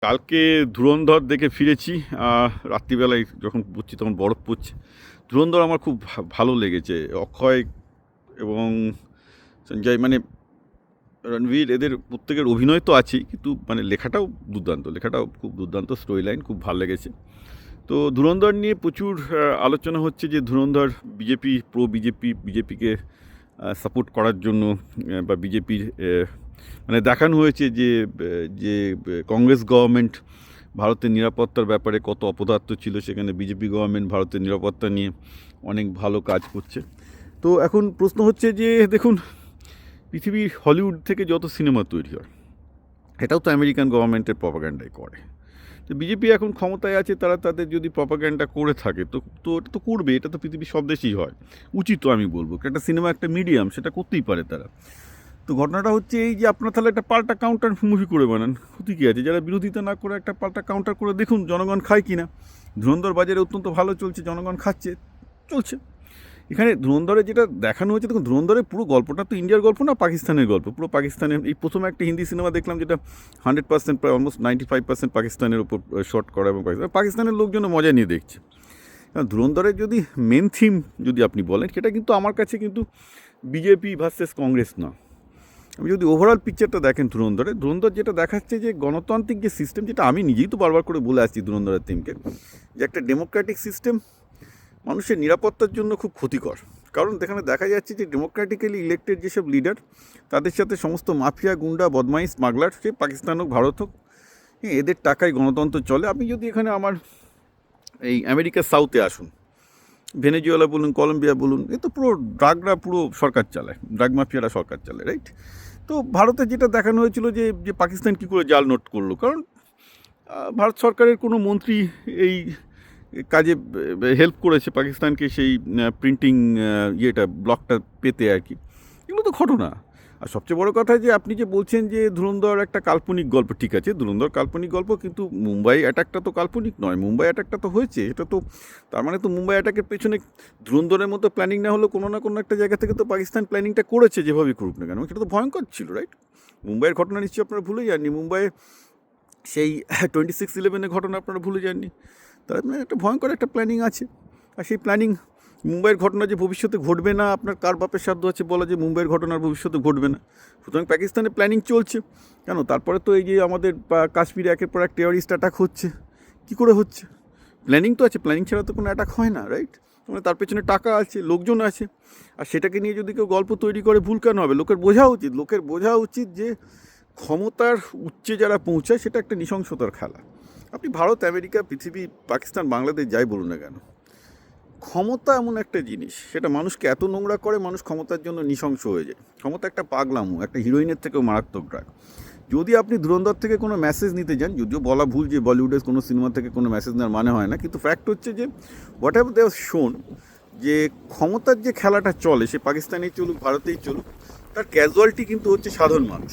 কালকে ধুরন্ধর দেখে ফিরেছি। রাত্রিবেলায় যখন পড়ছি তখন বরফ পড়ছে। ধুরন্ধর আমার খুব ভালো লেগেছে। অক্ষয় এবং সঞ্জয় মানে রণবীর এদের প্রত্যেকের অভিনয় তো আছেই, কিন্তু মানে লেখাটাও দুর্দান্ত, লেখাটাও খুব দুর্দান্ত, স্টোরি লাইন খুব ভালো লেগেছে। তো ধুরন্ধর নিয়ে প্রচুর আলোচনা হচ্ছে যে ধুরন্ধর বিজেপি বিজেপিকে সাপোর্ট করার জন্য বা বিজেপির মানে দেখানো হয়েছে যে যে কংগ্রেস গভর্নমেন্ট ভারতের নিরাপত্তার ব্যাপারে কত অপদার্থ ছিল, সেখানে বিজেপি গভর্নমেন্ট ভারতের নিরাপত্তা নিয়ে অনেক ভালো কাজ করছে। তো এখন প্রশ্ন হচ্ছে যে দেখুন, পৃথিবীর হলিউড থেকে যত সিনেমা তৈরি হয় এটাও তো আমেরিকান গভর্নমেন্টের প্রপাগ্যান্ডাই করে। তো বিজেপি এখন ক্ষমতায় আছে, তারা তাদের যদি প্রপাগ্যান্ডা করে থাকে তো তো এটা তো করবে, এটা তো পৃথিবীর সব দেশেই হয়, উচিত আমি বলবো। একটা সিনেমা একটা মিডিয়াম, সেটা করতেই পারে তারা। তো ঘটনাটা হচ্ছে এই যে আপনার তাহলে একটা পাল্টা কাউন্টার মুভি করে বানান, ক্ষতি কী আছে? যারা বিরোধিতা না করে একটা পাল্টা কাউন্টার করে দেখুন জনগণ খায় কি না। ধুরন্ধর বাজারে অত্যন্ত ভালো চলছে, জনগণ খাচ্ছে, চলছে। এখানে ধুরন্ধরে যেটা দেখানো হয়েছে, দেখুন ধুরন্ধরের পুরো গল্পটা তো ইন্ডিয়ার গল্প না, পাকিস্তানের গল্প। পুরো পাকিস্তানের, এই প্রথম একটা হিন্দি সিনেমা দেখলাম যেটা 100% প্রায় অলমোস্ট 95% পাকিস্তানের উপর শর্ট করা, এবং পাকিস্তানের লোকজন মজা নিয়ে দেখছে। ধুরন্ধরের যদি মেন থিম যদি আপনি বলেন, সেটা কিন্তু আমার কাছে কিন্তু বিজেপি ভার্সেস কংগ্রেস না। আমি যদি ওভারঅল পিকচারটা দেখেন ধুরন্ধর যেটা দেখাচ্ছে যে গণতান্ত্রিক যে সিস্টেম, যেটা আমি নিজেই তো বারবার করে বলে আসছি ধুরন্ধরের থিমকে, যে একটা ডেমোক্রেটিক সিস্টেম মানুষের নিরাপত্তার জন্য খুব ক্ষতিকর। কারণ এখানে দেখা যাচ্ছে যে ডেমোক্রেটিক্যালি ইলেক্টেড যেসব লিডার, তাদের সাথে সমস্ত মাফিয়া, গুন্ডা, বদমাইশ, স্মাগলার, সে পাকিস্তান হোক ভারত হোক, এদের টাকায় গণতন্ত্র চলে। আপনি যদি এখানে আমার এই আমেরিকার সাউথে আসুন, ভেনেজুয়েলা বলুন, কলম্বিয়া বলুন, এ তো পুরো ড্রাগরা পুরো সরকার চালায়, ড্রাগ মাফিয়ারা সরকার চালায়, রাইট? তো ভারতে যেটা দেখানো হয়েছিল যে যে পাকিস্তান কী করে জাল নোট করলো, কারণ ভারত সরকারের কোনো মন্ত্রী এই কাজে হেল্প করেছে পাকিস্তানকে সেই প্রিন্টিং ইয়েটা, ব্লকটা পেতে আর কি। এগুলো তো ঘটনা। আর সবচেয়ে বড় কথা যে আপনি যে বলছেন যে ধুরন্ধর একটা কাল্পনিক গল্প, ঠিক আছে, ধুরন্ধর কাল্পনিক গল্প, কিন্তু মুম্বাই অ্যাটাকটা তো কাল্পনিক নয়। মুম্বাই অ্যাটাকটা তো হয়েছে, এটা তো তার মানে তো মুম্বাই অ্যাটাকের পেছনে ধুরন্ধরের মতো প্ল্যানিং না হলেও কোনো না কোনো একটা জায়গা থেকে তো পাকিস্তান প্ল্যানিংটা করেছে, যেভাবেই করুক না কেন। সেটা তো ভয়ঙ্কর ছিল, রাইট? মুম্বাইয়ের ঘটনা নিশ্চয়ই আপনারা ভুলে যাননি, মুম্বাইয়ে সেই 26/11 ঘটনা আপনারা ভুলে যাননি। তার মানে একটা ভয়ঙ্কর একটা প্ল্যানিং আছে। আর সেই প্ল্যানিং, মুম্বাইয়ের ঘটনা যে ভবিষ্যতে ঘটবে না, আপনার কার বাপের সাধ্য আছে বলা যে মুম্বাইয়ের ঘটনার ভবিষ্যতে ঘটবে না? সুতরাং পাকিস্তানে প্ল্যানিং চলছে কেন? তারপরে তো এই যে আমাদের কাশ্মীরে একের পর এক টেররিস্ট অ্যাটাক হচ্ছে, কী করে হচ্ছে? প্ল্যানিং তো আছে, প্ল্যানিং ছাড়া তো কোনো অ্যাটাক হয় না, রাইট? মানে তার পেছনে টাকা আছে, লোকজন আছে। আর সেটাকে নিয়ে যদি কেউ গল্প তৈরি করে, ভুল কেন হবে? লোকের বোঝা উচিত যে ক্ষমতার উচ্চে যারা পৌঁছায় সেটা একটা নৃশংসতার খেলা। আপনি ভারত, আমেরিকা, পৃথিবী, পাকিস্তান, বাংলাদেশ যাই বলুন না কেন, ক্ষমতা এমন একটা জিনিস, সেটা মানুষকে এত নোংরা করে, মানুষ ক্ষমতার জন্য নৃশংস হয়ে যায়। ক্ষমতা একটা পাগলামো, একটা হিরোইনের থেকেও মারাত্মক ড্রাগ। যদি আপনি ধুরন্ধর থেকে কোনো মেসেজ নিতে যান, যদিও বলা ভুল যে বলিউডের কোনো সিনেমা থেকে কোনো মেসেজ নেওয়ার মানে হয় না, কিন্তু ফ্যাক্ট হচ্ছে যে হোয়াট এভার দে হ্যাভ শোন, যে ক্ষমতার যে খেলাটা চলে, সে পাকিস্তানেই চলুক, ভারতেই চলুক, তার ক্যাজুয়ালিটি কিন্তু হচ্ছে সাধারণ মানুষ।